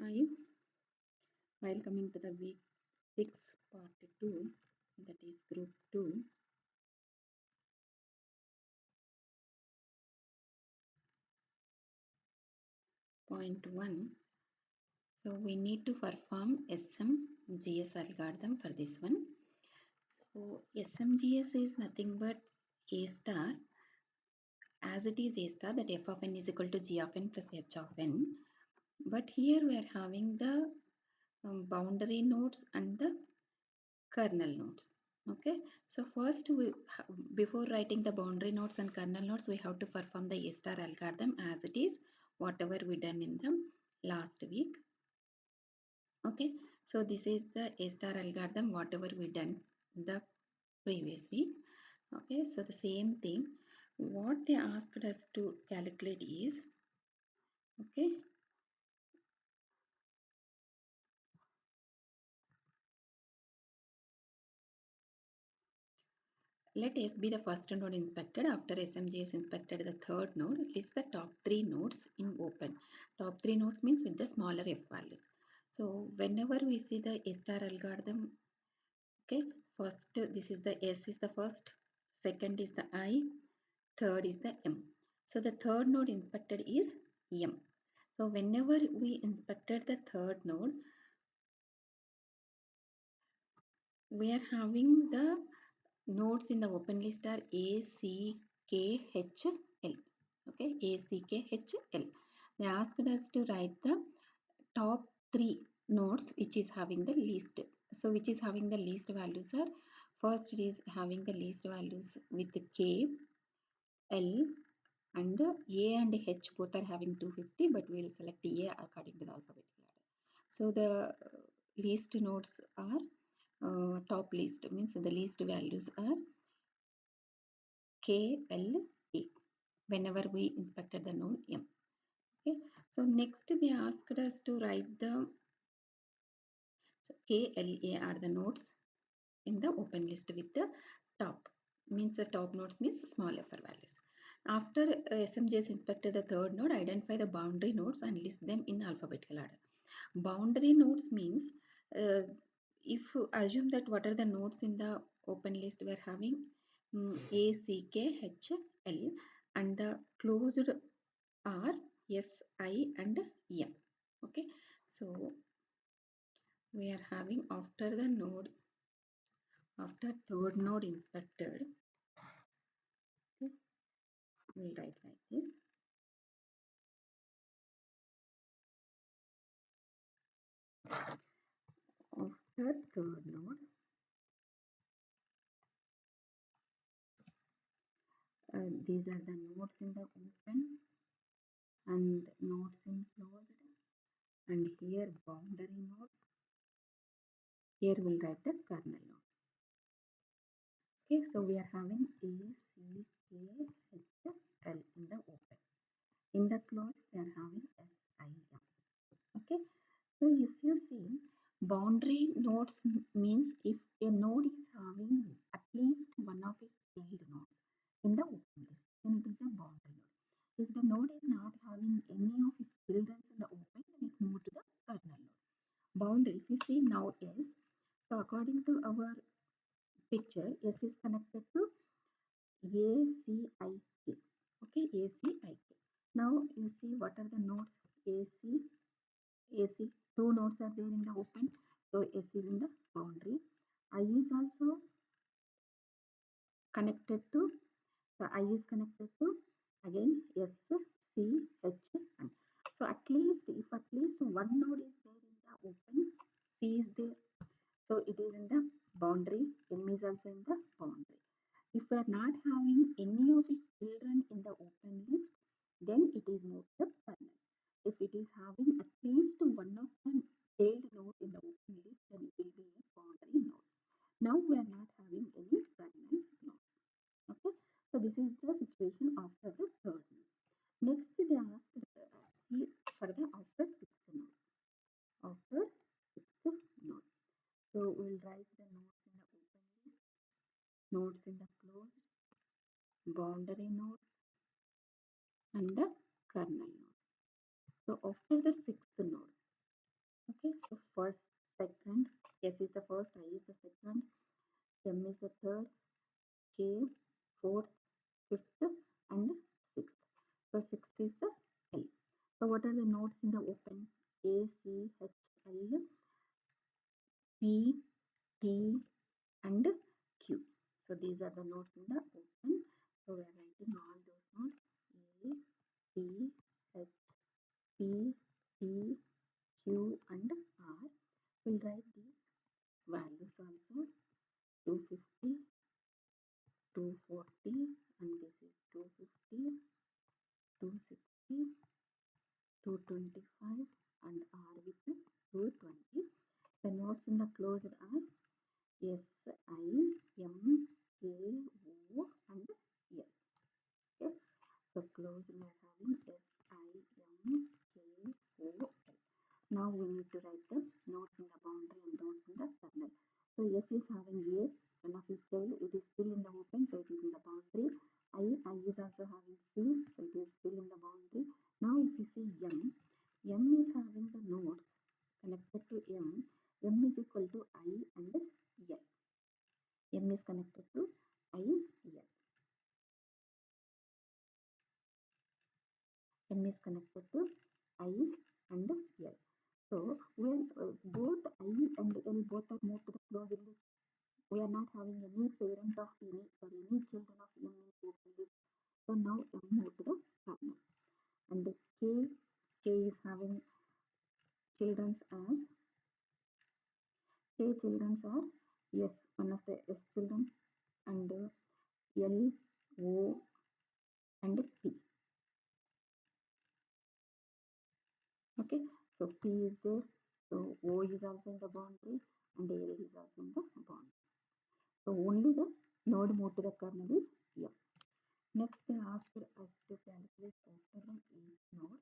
5. While coming to the week 6 part 2, that is group 2, point 1. So we need to perform SMGS algorithm for this one. So SMGS is nothing but A star, as it is A star, that f of n is equal to g of n plus h of n. But here we are having the boundary nodes and the kernel nodes. Okay, so first before writing the boundary nodes and kernel nodes, we have to perform the A star algorithm as it is whatever we done in the last week. Okay, so this is the A star algorithm whatever we done the previous week. Okay, so the same thing what they asked us to calculate is, okay, let S be the first node inspected. After SMG is inspected, the third node list the top 3 nodes in open. Top 3 nodes means with the smaller f values. So whenever we see the A star algorithm, okay, first this is the S is the first, second is the I, third is the M. So the third node inspected is M. So whenever we inspected the third node, we are having the nodes in the open list are A, C, K, H, L. Okay, A, C, K, H, L. They asked us to write the top 3 nodes which is having the least. So which is having the least values are, first it is having the least values with the K, L, and A and H both are having 250, but we will select A according to the alphabetical order. So the least nodes are top least, means the least values are K, L, A whenever we inspected the node M. Okay, so next they asked us to write the K, L, A are the nodes in the open list with the top, means the top nodes means small f values. After SMJ is inspected the third node, identify the boundary nodes and list them in alphabetical order. Boundary nodes means if you assume that what are the nodes in the open list, we are having A, C, K, H, L, and the closed are S, I, and M. Okay, so we are having after the node, after third node inspected, okay, we'll write like this. After third node, these are the nodes in the open and nodes in closed, and here boundary nodes. Here we'll write the kernel nodes. Okay, so we are having A, C, K, H, L in the open. In the closed, we are having S, I, M. Okay, so if you see, boundary nodes means if a node is having at least one of its tailed nodes in the open list, then it is a boundary node. If the node is not having any of its children in the open, then it moves to the kernel node. Boundary, if you see now is, so according to our picture, S is connected to ACIK. Okay, ACIK. Now you see what are the nodes AC, AC. Two nodes are there in the open, so S is in the boundary. I is also connected to, the I is connected to again S, C, H, and so at least if at least one node is there in the open, C is there, so it is in the boundary. M is also in the boundary. If we are not having any of its children in the open list, then it is moved to the kernel. If it is having at least one of the tailed node in the open list, then it will be a boundary node. Now we are not having any kernel nodes. Okay, so this is the situation after the third node. Next, they asked see for the after sixth node. After sixth node. So we'll write the nodes in the open list, nodes in the closed, boundary nodes, and the kernel node. So after the sixth node, Okay, so first, second, S is the first, I is the second, M is the third, K fourth, fifth, and sixth. So sixth is the L. So what are the notes in the open? A, C, H, L, P, T, and Q. So these are the notes in the open. So we are writing all those notes: A, T, H, P, T, Q, and R. We'll write these values also: 250, 240, and this is 250, 260, 225, and R with 220. The notes in the closed are S, I, M, K, O, and L. Okay, so closed we are having S, I, M, K, O, L. Now we need to write the nodes in the boundary and nodes in the kernel. So S is having A, one of his tail, it is still in the open, so it is in the boundary. I is also having C, so it is still in the boundary. Now if you see M is having the nodes connected to M is equal to I and L. M is connected to I, L. M is connected to I and L. So when both I and L both are moved to the closed list, we are not having any parent of any children of M in the open list. So now M moved to the kernel. And K is having children as K children are yes, one of the S children, and L, O, and P. Okay, so P is there, so O is also in the boundary, and L is also in the boundary. So only the node moved to the kernel is M. Next, they asked us to calculate after the each node.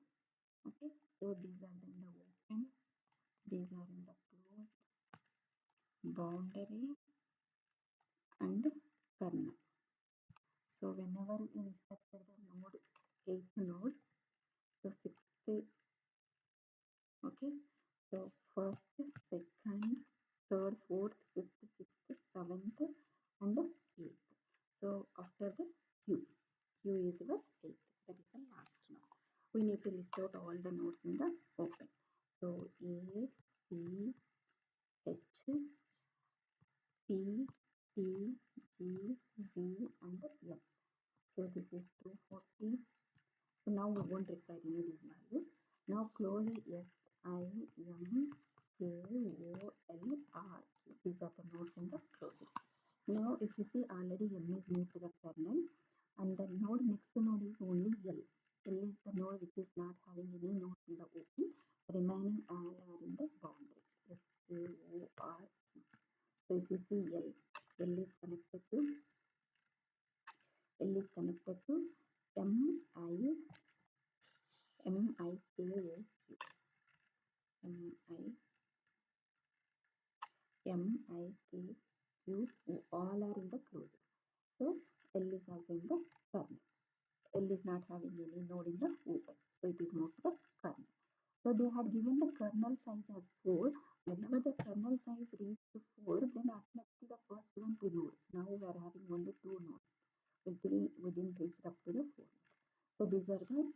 Okay, so these are in the open, these are in the closed, boundary, and kernel. So whenever we inspected the node, eighth node, so sixth, okay, so first, second, third, fourth, fifth, sixth, seventh, and eighth. So after the Q is the eighth. That is the last node. We need to list out all the nodes in the open. So A, C, H, P, T, G, V, and L. So this is 240. So now we won't require any of these values. Now close S, I, M, K, O, L, R. These are the nodes in the closed. Now if you see already M is moved to the kernel, and the next node is only L. L is the node which is not having any nodes in the open. The remaining all are in the boundary. S, K, O, R. So if you see L is connected to M, I, M, I, K, O, Q. M, I, M, I, K, Q, O. All are in the closure. So L is also in the kernel. L is not having any node in the open. So it is moved to the kernel. So they had given the kernel size as 4. Whenever the kernel size reached 4, then automatically the first one removed. Now we are having only 2 nodes. We didn't reach up to the 4 nodes. So these are the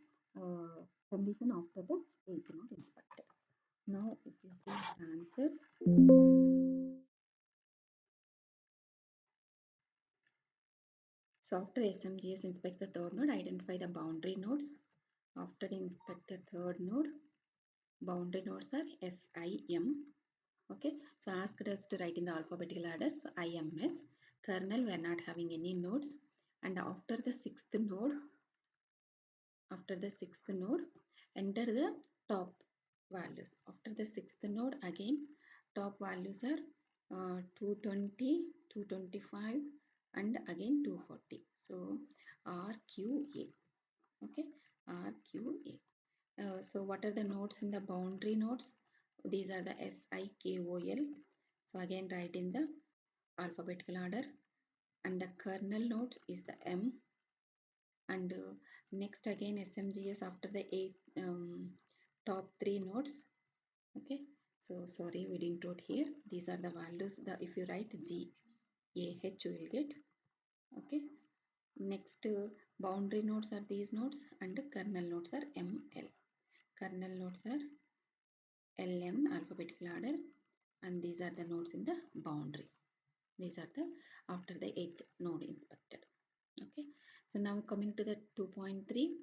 condition after the 8th node inspected. Now if you see the answers. So after SMGS inspect the third node, identify the boundary nodes. After inspect the third node, boundary nodes are S, I, M. Okay, so asked us to write in the alphabetical order. So IMS, kernel we are not having any nodes, and after the sixth node, enter the top values. After the sixth node, again top values are 220, 225, and again 240. So RQA. Okay, RQA. So what are the nodes in the boundary nodes? These are the SIKOL. So again write in the alphabetical order, and the kernel nodes is the M, and next again SMGS after the 8 top 3 nodes. Okay, So sorry, we didn't wrote here. These are the values. If you write G, A, H, you will get. Okay. Next, boundary nodes are these nodes and kernel nodes are M, L. Kernel nodes are L, M, alphabetical order, and these are the nodes in the boundary. These are the after the 8th node inspected. Okay. So now coming to the 2.3,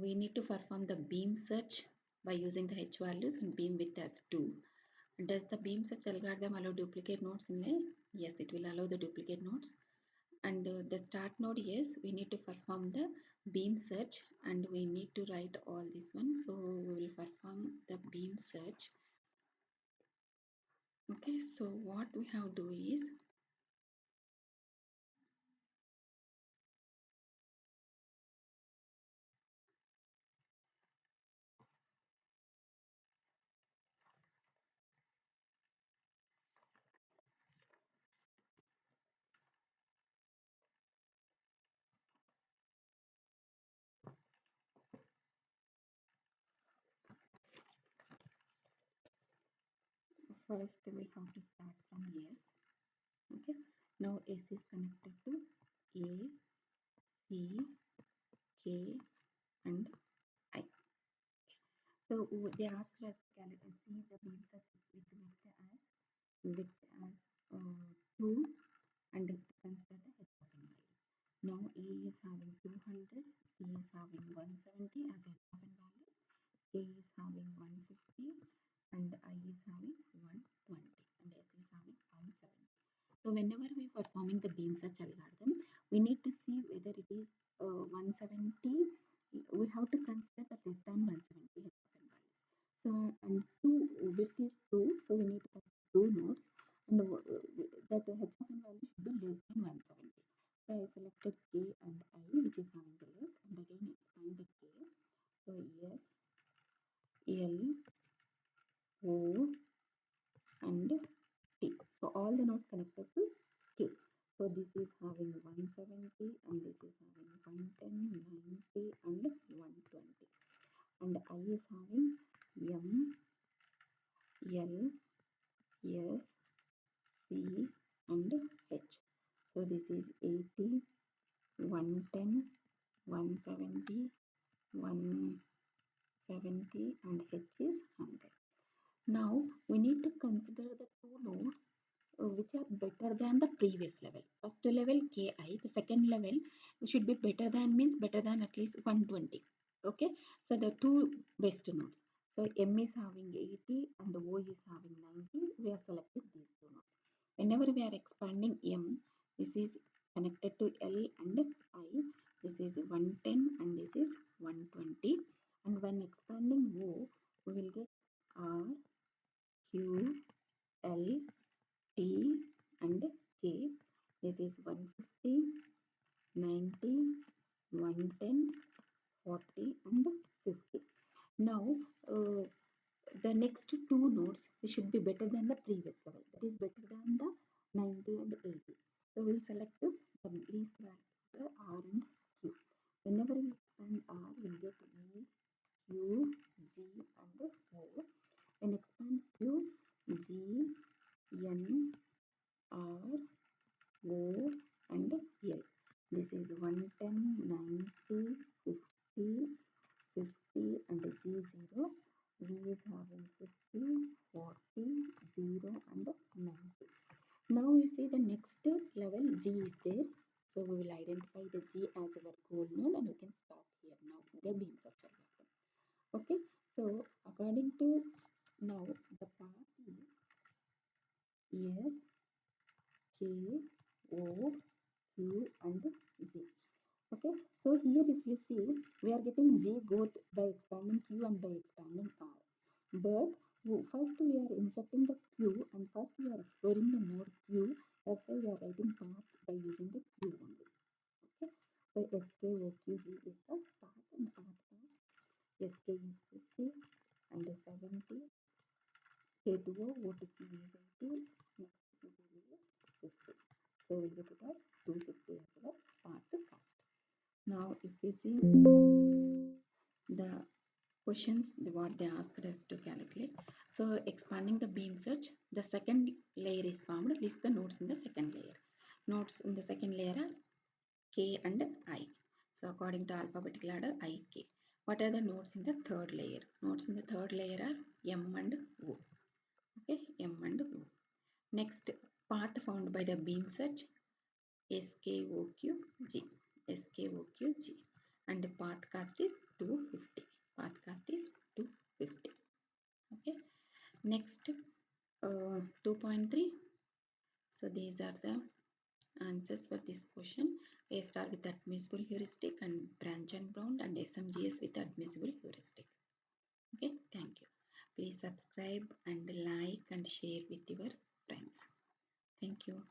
we need to perform the beam search by using the H values and beam width as 2. Does the beam search algorithm allow duplicate nodes in A? Yes, it will allow the duplicate nodes. And the start node, yes, we need to perform the beam search and we need to write all this one. So we will perform the beam search. Okay, so what we have to do is first we have to start from S. Okay, now S is connected to A, C, K and I. So they asked us to see the beam search with width as 2 and consider the H of n values. Now A is having 200, C is having 170 as H of n values, A is having 150 and I is having 120 and S is having 170. So whenever we are performing the beam search algorithm, we need to see whether it is 170. We have to consider the less than 170 H of n values. So and 2 width is 2, so we need to consider 2 nodes and that H of n value should be less than 170. So I selected K and I, which is having the less, and again expand the K. So S, L, O and T. So all the nodes connected to K. So this is having 170 and this is having 110, 90 and 120. And I is having M, L, S, C and H. So this is 80, 110, 170, 170 and H is 100. Now we need to consider the two nodes which are better than the previous level. First level Ki, the second level should be better than means better than at least 120. Okay, so the two best nodes. So M is having 80 and O is having 90. We are selecting these two nodes. Whenever we are expanding M, this is connected to L and I. This is 110 and this is 120. And when expanding O, we will get R, Q, L, T and K. This is 150, 90, 110, 40 and 50. Now the next two nodes should be better than the previous level. That is better than the 90 and 80. So we'll select the least value R and Q. Whenever we expand R, we'll get E, Q, G and O. When expand Q, G, N, R, O and L. This is 110, 90, 50, 50 and G0. V is having 50, 40, 0 and 90. Now you see the next level G is there. So we will identify the G as our goal node and we can start here now the beam search algorithm. Okay, so according to now the path is S, K, O, Q and Z. Okay, so here if you see, we are getting Z both by expanding Q and by expanding R. But first we are inserting the Q and first we are exploring the node Q. That's why we are writing path by using the Q only. Okay, so SKOQZ is the path and path pass. SK is 50 and 70. K2O, O to Q is 80. Next Q to Z is 50. So we'll get it as 250 as our path cast. Now if you see the questions what they asked us to calculate. So expanding the beam search, the second layer is formed. List the nodes in the second layer. Nodes in the second layer are K and I. So according to alphabetical order, I, K. What are the nodes in the third layer? Nodes in the third layer are M and O. Okay, M and O. Next, path found by the beam search, SKOQG. SKOQG. And path cost is 250. Path cost is 250. Okay. Next, 2.3. So these are the answers for this question. A star with admissible heuristic and branch and bound, and SMGS with admissible heuristic. Okay, thank you. Please subscribe and like and share with your friends. Thank you.